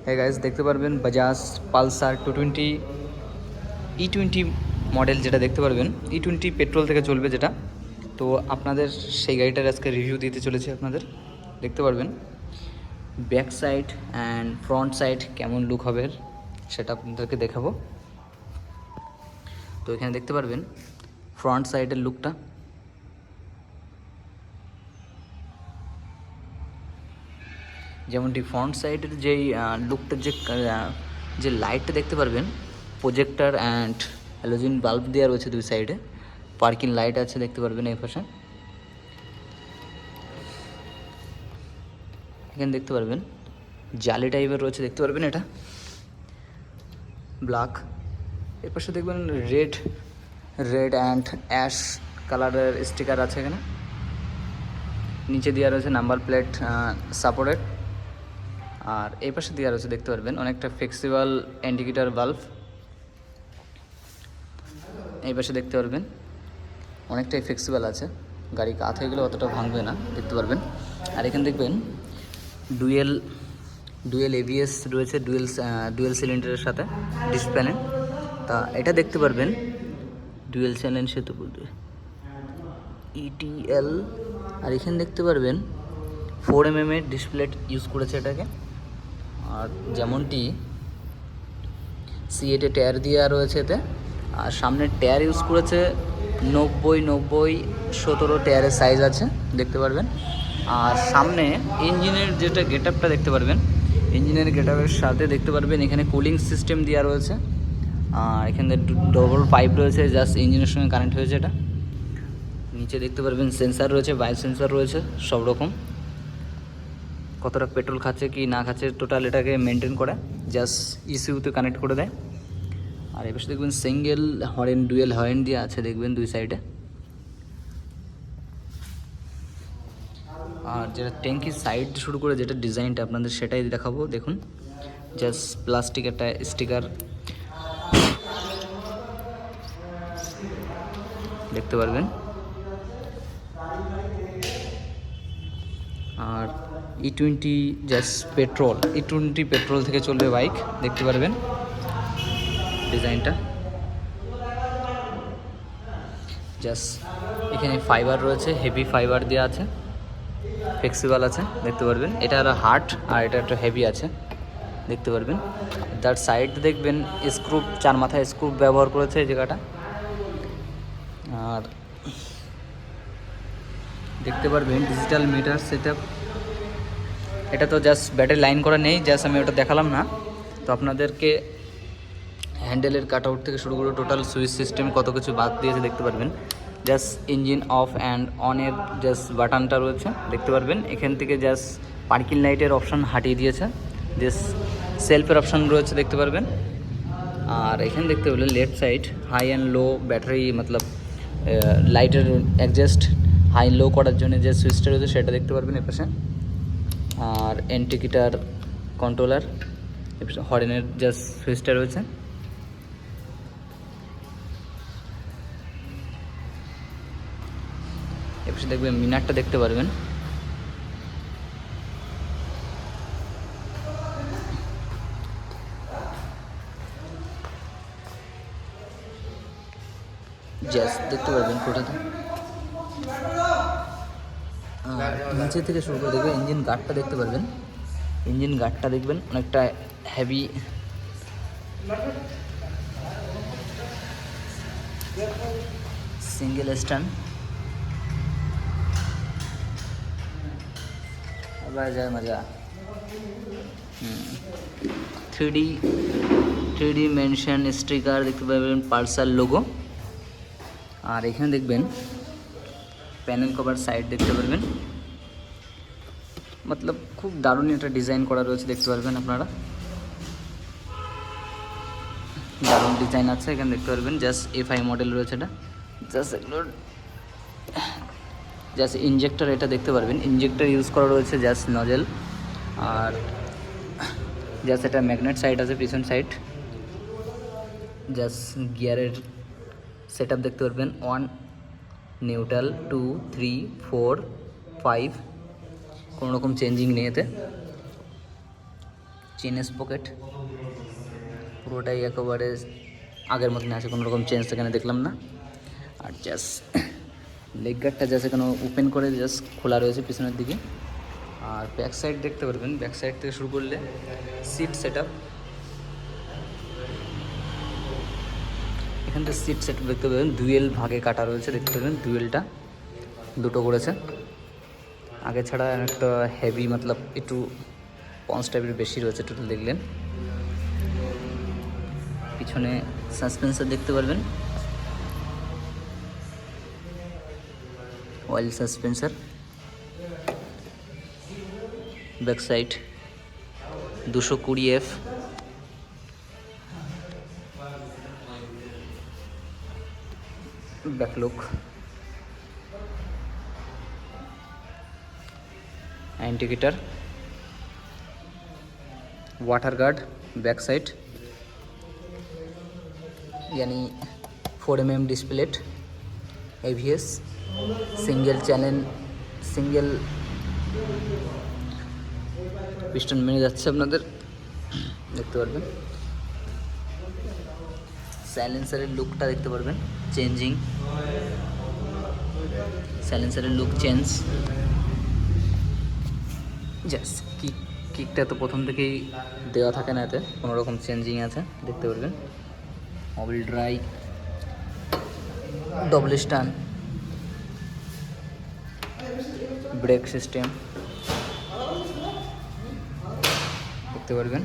হ্যাঁ গাইজ, দেখতে পারবেন বাজাজ পালসার 220 E20 মডেল, যেটা দেখতে পারবেন E20 পেট্রোল থেকে চলবে যেটা। তো আপনাদের সেই গাড়িটার আজকে রিভিউ দিতে চলেছি আপনাদের। দেখতে পারবেন back side and front side কেমন লুক হবে সেটা আপনাদেরকে দেখাবো। তো এখানে দেখতে পারবেন ফ্রন্ট সাইডের লুকটা। যেমনটি ফ্রন্ট সাইডের যেই লুকটার যে লাইটটা দেখতে পারবেন, প্রজেক্টর অ্যান্ড হ্যালোজেন বাল্ব দেওয়া রয়েছে দুই সাইডে। পার্কিং লাইট আছে দেখতে পারবেন এই পাশে। এখানে দেখতে পারবেন জালি টাইপের রয়েছে দেখতে পারবেন, এটা ব্ল্যাক। এর পাশে দেখবেন রেড অ্যান্ড অ্যাশ কালারের স্টিকার আছে এখানে। নিচে দেওয়া রয়েছে নাম্বার প্লেট সাপোর্টেড। আর এই পাশে দেওয়া রয়েছে দেখতে পারবেন অনেকটা ফ্লেক্সিবল ইন্ডিকেটর বাল্ব। এই পাশে দেখতে পারবেন অনেকটাই ফ্লেক্সিবল আছে, গাড়ি কাত হয়ে গেলে অতটা ভাঙবে না দেখতে পারবেন। আর এখানে দেখবেন ডুয়েল এবিএস রয়েছে, ডুয়েল সিলিন্ডারের সাথে ডিস্ক প্যানেল। তা এটা দেখতে পারবেন ডুয়েল চ্যানেল সে তো বলতে ETL। আর এখানে দেখতে পারবেন 4mm এর ডিসপ্লে ইউজ করেছে এটাকে। আর যেমনটি C8 টায়ার দেওয়া রয়েছে এতে। আর সামনের টায়ার ইউজ করেছে 90-17 টায়ারের সাইজ আছে দেখতে পারবেন। আর সামনে ইঞ্জিনের যেটা গেট আপটা দেখতে পারবেন, ইঞ্জিনের গেট আপের সাথে দেখতে পারবেন এখানে কুলিং সিস্টেম দেওয়া রয়েছে। আর এখানে ডবল পাইপ রয়েছে, জাস্ট ইঞ্জিনের সঙ্গে কানেক্ট হয়েছে এটা। নিচে দেখতে পারবেন সেন্সার রয়েছে, বায়ো সেন্সার রয়েছে সব রকম, কতটা পেট্রোল খাচ্ছে কি না খাচ্ছে টোটাল এটাকে মেনটেন করে, জাস্ট ECUতে কানেক্ট করে দেয়। আর এবার দেখবেন সিঙ্গেল হর্ন ডুয়েল হর্ন দিয়ে আছে দেখবেন দুই সাইডে। আর যেটা ট্যাঙ্কির সাইড শুরু করে যেটা ডিজাইনটা আপনাদের সেটাই দেখাবো। দেখুন জাস্ট প্লাস্টিক একটা স্টিকার দেখতে পারবেন। আর E20 জাস্ট E20 পেট্রোল থেকে চলবে বাইক দেখতে পারবেন ডিজাইনটা। জাস্ট এখানে ফাইবার রয়েছে, হেভি ফাইবার দেওয়া আছে, ফ্লেক্সিবল আছে দেখতে পারবেন। এটা আর হার্ড আর এটা একটু হেভি আছে দেখতে পারবেন। তার সাইড দেখবেন স্ক্রু, 4 মাথায় স্ক্রু ব্যবহার করেছে এই জায়গাটা। আর দেখতে পারবেন ডিজিটাল মিটার সেটআপ। এটা তো জাস্ট ব্যাটারি লাইন করা নেই, জাস্ট আমি ওটা দেখালাম না। তো আপনাদেরকে হ্যান্ডেলের কাট আউট থেকে শুরু করে টোটাল সুইচ সিস্টেম কত কিছু বাদ দিয়েছে দেখতে পারবেন। জাস্ট ইঞ্জিন অফ অ্যান্ড অনের জাস্ট বাটনটা রয়েছে দেখতে পারবেন। এখান থেকে জাস্ট পার্কিং লাইটের অপশান হাটিয়ে দিয়েছে, জাস্ট সেলফের অপশান রয়েছে দেখতে পারবেন। আর এখানে দেখতে পেলেন left side high and low battery মতলব লাইটের অ্যাডজাস্ট হাই লো করার জন্য যে সুইচটা রয়েছে সেটা দেখতে পারবেন এপাশে। আর ইন্ডিকেটর কন্ট্রোলার, হর্নের জাস্ট সুইচটা রয়েছে। এপাশে দেখবেন মিনারটা দেখতে পারবেন। জাস্ট দেখতে পারবেন কোটাতে। আর নিচে থেকে শুরু করে দেখবেন ইঞ্জিন গার্ডটা দেখতে পারবেন। ইঞ্জিন গার্ডটা দেখবেন অনেকটা হেভি, সিঙ্গেল স্ট্যান্ড। আবার যায় মজা। 3D মেনশন স্টিকার দেখতে পাবেন, পালসার লোগো। আর এখানে দেখবেন প্যানেল কভার সাইড দেখতে পারবেন, মতলব খুব দারুণ একটা ডিজাইন করা রয়েছে দেখতে পারবেন আপনারা। দারুণ ডিজাইন আছে এখানে দেখতে পারবেন। জাস্ট FI মডেল রয়েছে এটা। জাস্ট ইঞ্জেক্টর এটা দেখতে পারবেন, ইঞ্জেক্টর ইউজ করা রয়েছে জাস্ট নজেল। আর জাস্ট এটা ম্যাগনেট সাইড আছে পিছন সাইড। জাস্ট গিয়ারের সেটআপ দেখতে পারবেন, 1 নিউট্রাল, 2, 3, 4, 5, কোনো রকম চেঞ্জিং নেই এতে। চেন স্পকেট পুরোটাই একেবারে আগের মতন আছে, কোনো রকম চেঞ্জ সেখানে দেখলাম না। আর জাস্ট লেগ গার্ডটা জাস্ট এখানে ওপেন করে জাস্ট খোলা রয়েছে পিছনের দিকে। আর ব্যাক সাইড দেখতে পারবেন, ব্যাক সাইড থেকে শুরু করলে সিট সেট আপ, এখান থেকে সিট সেট দেখতে পাবেন, ডুয়েল ভাগে কাটা রয়েছে দেখতে পাবেন, ডুয়েলটা দুটো করেছে। আগে ছাড়া একটা হেভি মতলব একটু পঞ্চ টাইপের বেশি রয়েছে টোটাল দেখলেন। পিছনে সাসপেন্সার দেখতে পারবেন, oil suspension. Back side 220F, back look, indicator, water guard back side यानी 4mm display, ABS, single channel, single piston मेने যাচ্ছে আপনাদের দেখতে পারবেন। সাইলেন্সারের লুকটা দেখতে পারবেন, চেঞ্জিং, সাইলেন্সারের লুক চেঞ্জ। জাস্ট কিকটা তো প্রথম থেকেই দেওয়া থাকে না, এতে কোনো রকম চেঞ্জিং আছে দেখতে পারবেন। মোবিল ড্রাই, ডবল স্টান, ব্রেক সিস্টেম দেখতে পারবেন।